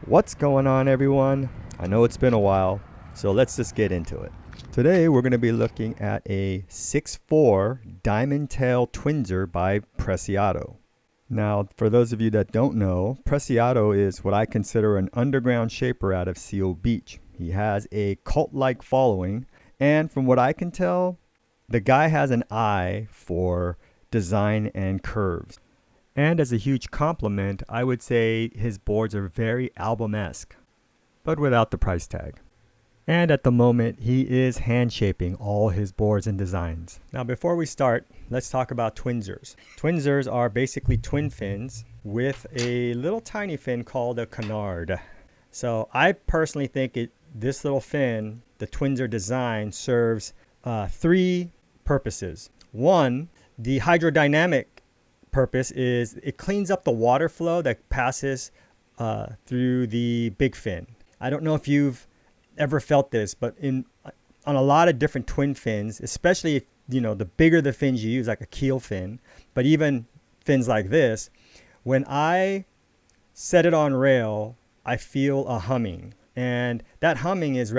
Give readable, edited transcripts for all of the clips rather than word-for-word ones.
What's going on, everyone? I know it's been a while, so let's just get into it. Today we're going to be looking at a 6'4" Diamond Tail Twinzer by Presiado. Now, for those of you that don't know, Presiado is what I consider an underground shaper out of Seal Beach. He has a cult-like following, and from what I can tell, the guy has an eye for design and curves. And as a huge compliment, I would say his boards are very album-esque, but without the price tag. And at the moment, he is hand-shaping all his boards and designs. Now, before we start, let's talk about Twinzers. Twinzers are basically twin fins with a little tiny fin called a canard. So I personally think this little fin, the Twinzer design, serves three purposes. One, the hydrodynamic purpose is it cleans up the water flow that passes through the big fin. I don't know if you've ever felt this, but on a lot of different twin fins, especially if, the bigger the fins you use, like a keel fin, but even fins like this, when I set it on rail, I feel a humming, and that humming is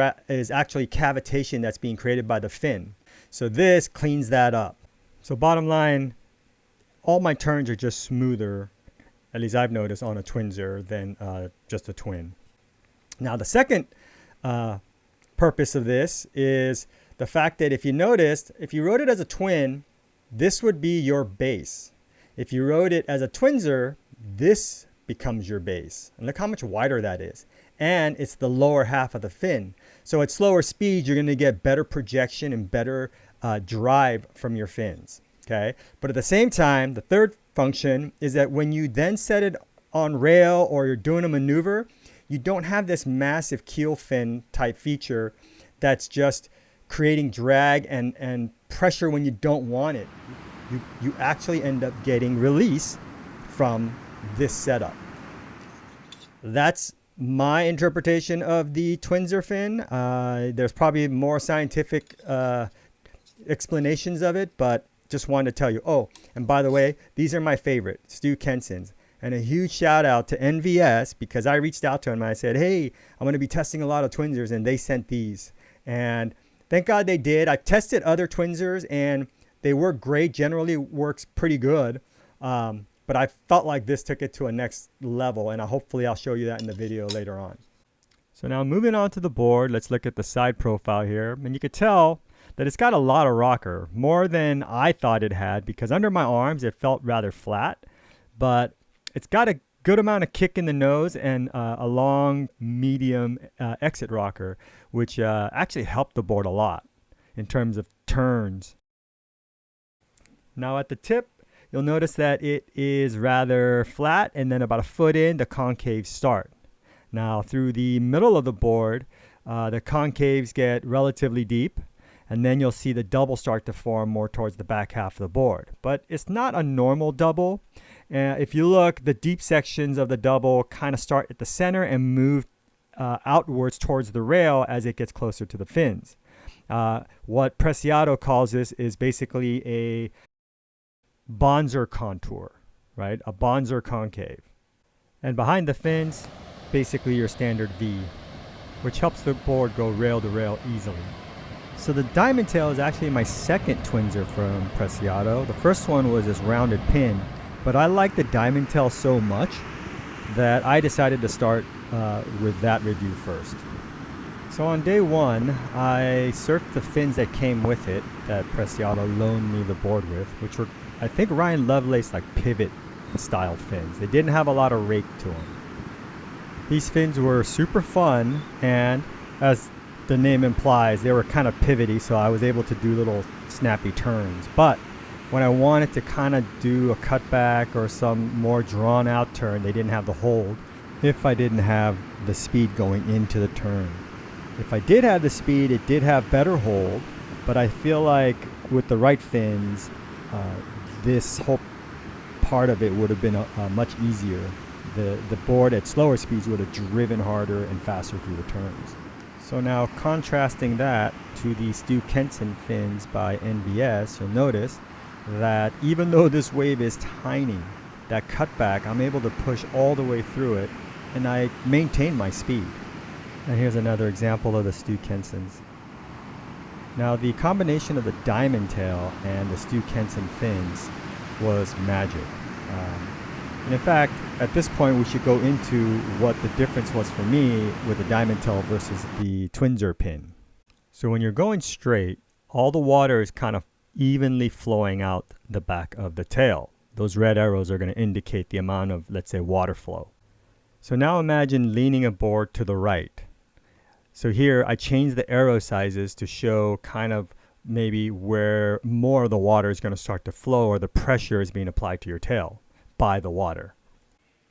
actually cavitation that's being created by the fin. So this cleans that up. So bottom line, all my turns are just smoother, at least I've noticed, on a Twinzer than just a twin. Now, the second purpose of this is the fact that if you noticed, if you rode it as a twin, this would be your base. If you rode it as a Twinzer, this becomes your base. And look how much wider that is. And it's the lower half of the fin. So at slower speeds, you're going to get better projection and better drive from your fins. Okay, but at the same time, the third function is that when you then set it on rail or you're doing a maneuver, you don't have this massive keel fin type feature that's just creating drag and pressure when you don't want it. You actually end up getting release from this setup. That's my interpretation of the Twinzer fin. There's probably more scientific explanations of it, but just wanted to tell you. Oh, and by the way, these are my favorite, Stu Kenson's. And a huge shout out to NVS, because I reached out to him and I said, hey, I'm going to be testing a lot of Twinzers, and they sent these. And thank God they did. I've tested other Twinzers and they work great, generally works pretty good. But I felt like this took it to a next level, and hopefully I'll show you that in the video later on. So now moving on to the board, let's look at the side profile here. And you could tell that it's got a lot of rocker, more than I thought it had, because under my arms it felt rather flat, but it's got a good amount of kick in the nose and a long medium exit rocker, which actually helped the board a lot in terms of turns. Now at the tip, you'll notice that it is rather flat, and then about a foot in, the concaves start. Now through the middle of the board, the concaves get relatively deep, and then you'll see the double start to form more towards the back half of the board. But it's not a normal double. If you look, the deep sections of the double kind of start at the center and move outwards towards the rail as it gets closer to the fins. What Presiado calls this is basically a Bonzer contour, right? A Bonzer concave. And behind the fins, basically your standard V, which helps the board go rail to rail easily. So the Diamond Tail is actually my second Twinzer from Presiado. The first one was this rounded pin, but I like the Diamond Tail so much that I decided to start with that review first. So on day one, I surfed the fins that came with it that Presiado loaned me the board with, which were, I think, Ryan Lovelace like pivot style fins. They didn't have a lot of rake to them. These fins were super fun, and as the name implies, they were kind of pivoty, so I was able to do little snappy turns. But when I wanted to kind of do a cutback or some more drawn out turn, they didn't have the hold if I didn't have the speed going into the turn. If I did have the speed, it did have better hold, but I feel like with the right fins, this whole part of it would have been much easier. The board at slower speeds would have driven harder and faster through the turns. So now contrasting that to the Stu Kenson fins by NVS, you'll notice that even though this wave is tiny, that cutback, I'm able to push all the way through it and I maintain my speed. And here's another example of the Stu Kensons. Now the combination of the Diamond Tail and the Stu Kenson fins was magic. And in fact, at this point we should go into what the difference was for me with the Diamond Tail versus the Twinzer pin. So when you're going straight, all the water is kind of evenly flowing out the back of the tail. Those red arrows are going to indicate the amount of, let's say, water flow. So now imagine leaning a board to the right. So here I changed the arrow sizes to show kind of maybe where more of the water is going to start to flow, or the pressure is being applied to your tail by the water.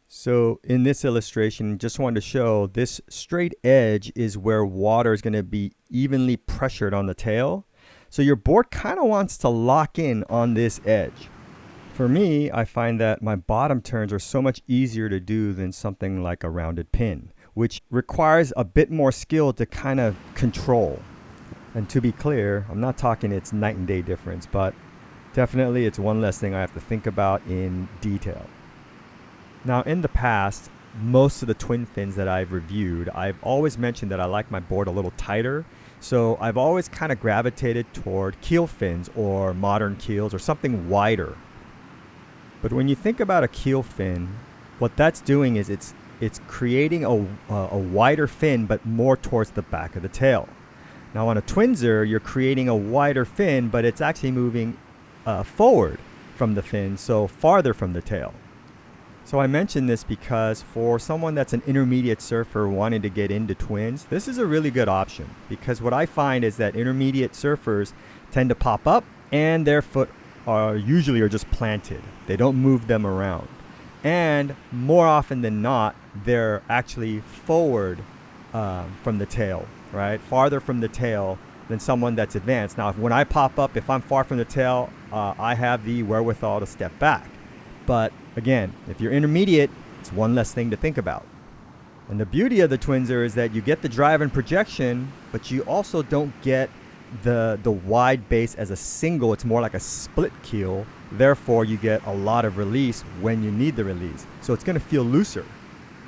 So in this illustration, just wanted to show this straight edge is where water is going to be evenly pressured on the tail. So your board kind of wants to lock in on this edge. For me, I find that my bottom turns are so much easier to do than something like a rounded pin, which requires a bit more skill to kind of control. And to be clear, I'm not talking it's night and day difference, but definitely it's one less thing I have to think about in detail. Now in the past, most of the twin fins that I've reviewed, I've always mentioned that I like my board a little tighter. So I've always kind of gravitated toward keel fins or modern keels or something wider. But when you think about a keel fin, what that's doing is it's creating a wider fin, but more towards the back of the tail. Now on a Twinzer, you're creating a wider fin, but it's actually moving forward from the fin, so farther from the tail. So I mention this because for someone that's an intermediate surfer wanting to get into twins, this is a really good option, because what I find is that intermediate surfers tend to pop up and their foot are just planted. They don't move them around. And more often than not, they're actually forward from the tail, right? Farther from the tail than someone that's advanced. Now, when I pop up, if I'm far from the tail, I have the wherewithal to step back. But again, if you're intermediate, it's one less thing to think about. And the beauty of the Twinzer is that you get the drive and projection, but you also don't get the wide base as a single. It's more like a split keel. Therefore, you get a lot of release when you need the release. So it's going to feel looser.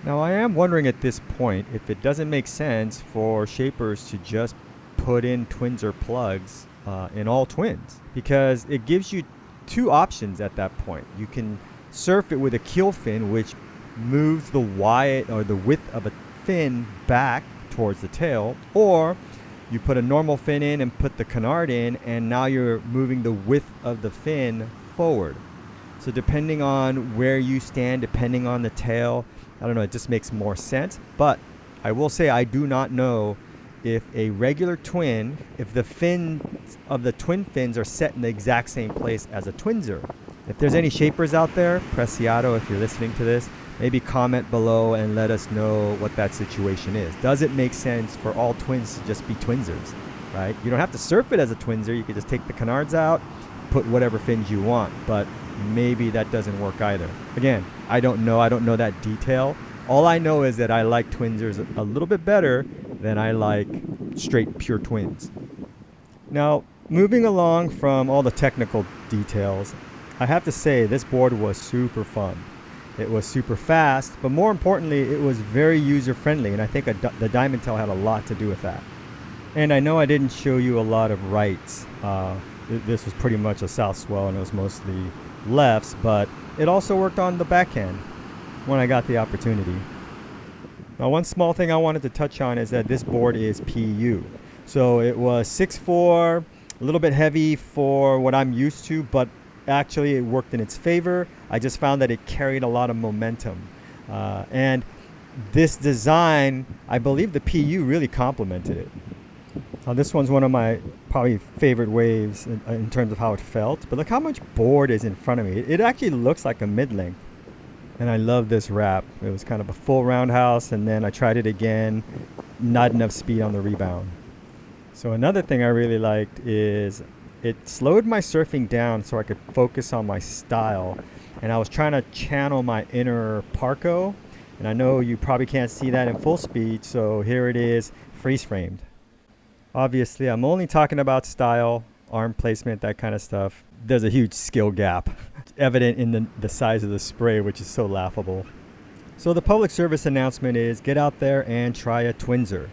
Now, I am wondering at this point if it doesn't make sense for shapers to just put in Twinzer plugs in all twins, because it gives you two options at that point. You can surf it with a keel fin, which moves the width of a fin back towards the tail, or you put a normal fin in and put the canard in, and now you're moving the width of the fin forward. So depending on where you stand, depending on the tail, I don't know, it just makes more sense. But I will say I do not know if a regular twin, if the fins of the twin fins are set in the exact same place as a Twinzer. If there's any shapers out there, Presiado, if you're listening to this, maybe comment below and let us know what that situation is. Does it make sense for all twins to just be Twinzers, right? You don't have to surf it as a Twinzer. You could just take the canards out, put whatever fins you want, but maybe that doesn't work either. Again, I don't know. I don't know that detail. All I know is that I like Twinzers a little bit better than I like straight pure twins. Now, moving along from all the technical details, I have to say this board was super fun. It was super fast, but more importantly, it was very user-friendly, and I think the Diamond Tail had a lot to do with that. And I know I didn't show you a lot of rights. This was pretty much a south swell, and it was mostly lefts, but it also worked on the backhand when I got the opportunity. Now, one small thing I wanted to touch on is that this board is PU. So it was 6'4", a little bit heavy for what I'm used to, but actually it worked in its favor. I just found that it carried a lot of momentum. And this design, I believe the PU really complemented it. Now, this one's one of my probably favorite waves in terms of how it felt, but look how much board is in front of me. It actually looks like a mid-length. And I love this wrap. It was kind of a full roundhouse, and then I tried it again, not enough speed on the rebound. So another thing I really liked is it slowed my surfing down so I could focus on my style. And I was trying to channel my inner Parko, and I know you probably can't see that in full speed, so here it is, freeze framed. Obviously, I'm only talking about style, arm placement, that kind of stuff. There's a huge skill gap evident in the size of the spray, which is so laughable. So the public service announcement is get out there and try a Twinzer.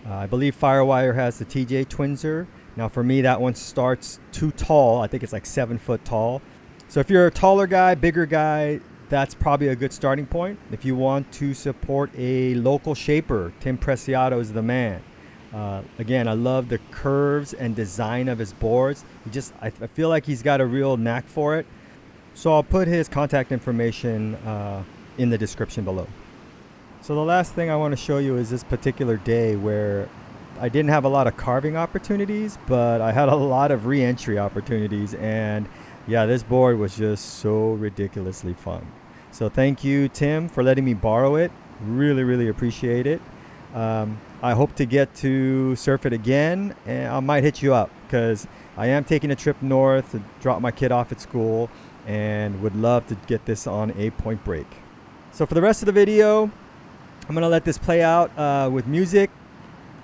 I believe Firewire has the TJ Twinzer. Now for me, that one starts too tall. I think it's like 7 foot tall. So if you're a taller guy, bigger guy, that's probably a good starting point. If you want to support a local shaper, Tim Presiado is the man. Again, I love the curves and design of his boards. I feel like he's got a real knack for it. So I'll put his contact information in the description below. So the last thing I want to show you is this particular day where I didn't have a lot of carving opportunities, but I had a lot of re-entry opportunities, and yeah, this board was just so ridiculously fun. So thank you, Tim, for letting me borrow it. Really appreciate it. I hope to get to surf it again, and I might hit you up because I am taking a trip north to drop my kid off at school and would love to get this on a point break. So for the rest of the video, I'm gonna let this play out with music.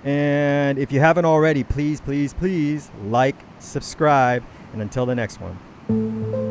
And if you haven't already, please like, subscribe, and until the next one.